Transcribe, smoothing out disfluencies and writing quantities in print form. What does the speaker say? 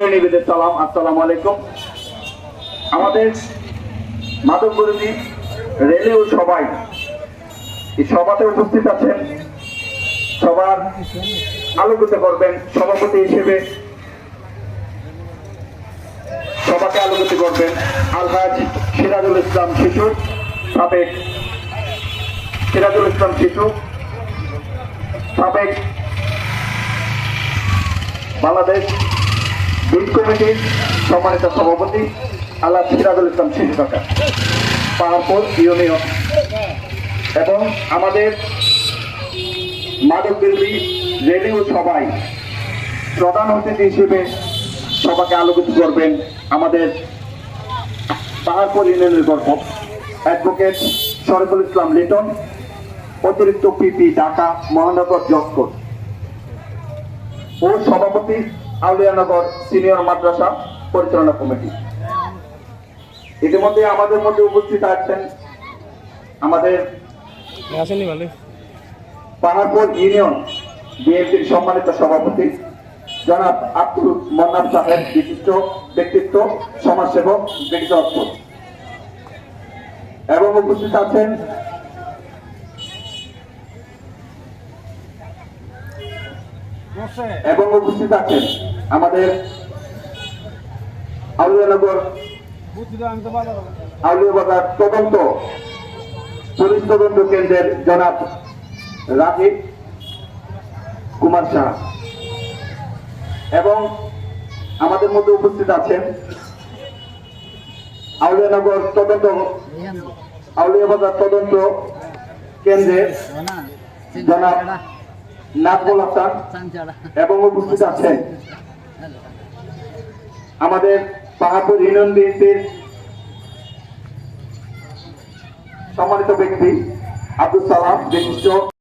নিবেদন সালাম, আসসালামু আলাইকুম। আমাদের মাদক বিরোধী রেলে ও সবাই এই সভাতে উপস্থিত আছেন। সবার আলোকিত করবেন সভাপতি হিসেবে, সভাকে আলোকিত করবেন আলহাজ সিরাজুল ইসলাম শিশু, সাবেক সিরাজুল ইসলাম শিশু, সাবেক বাংলাদেশ বিল কমিটির সম্মানিত সভাপতি আল্লাহ সিরাজুল ইসলাম শিশু সরকার, পাহাড়পুর ইউনিয়ন, এবং আমাদের মাদক বিরোধী রেডিও সবাই প্রধান অতিথি হিসেবে সবাইকে আলোকিত করবেন আমাদের পাহাড়পুর ইউনিয়নের গর্ব অ্যাডভোকেট শরীফুল ইসলাম লিটন, অতিরিক্ত পিপি ঢাকা মহানগর জজকোর্ট ও সভাপতি আউলিয়ানগর সিনিয়র মাদ্রাসা পরিচালনা কমিটি। ইতিমধ্যে আমাদের মধ্যে উপস্থিত আছেন আমাদের পাহাড়পুর ইউনিয়ন বিএনপির সম্মানিত সভাপতি জনাব আব্দুল মন্নান সাহেব, বিশিষ্ট ব্যক্তিত্ব, সমাজসেবক, ব্যক্তিত্ব, এবং উপস্থিত আছেন আমাদের আউলিয়াবাজার তদন্ত পুলিশ তদন্ত কেন্দ্রের জনাব রাজীব কুমার শাহ, এবং আমাদের মধ্যে উপস্থিত আছেন আউলিয়াবাজার তদন্ত কেন্দ্রের জনাব নাজমুল হাসান, এবং উপস্থিত আছেন আমাদের পাহাড়পুর ইউনিয়ন বিএনপির সম্মানিত ব্যক্তি আব্দুল সালাম, বিশিষ্ট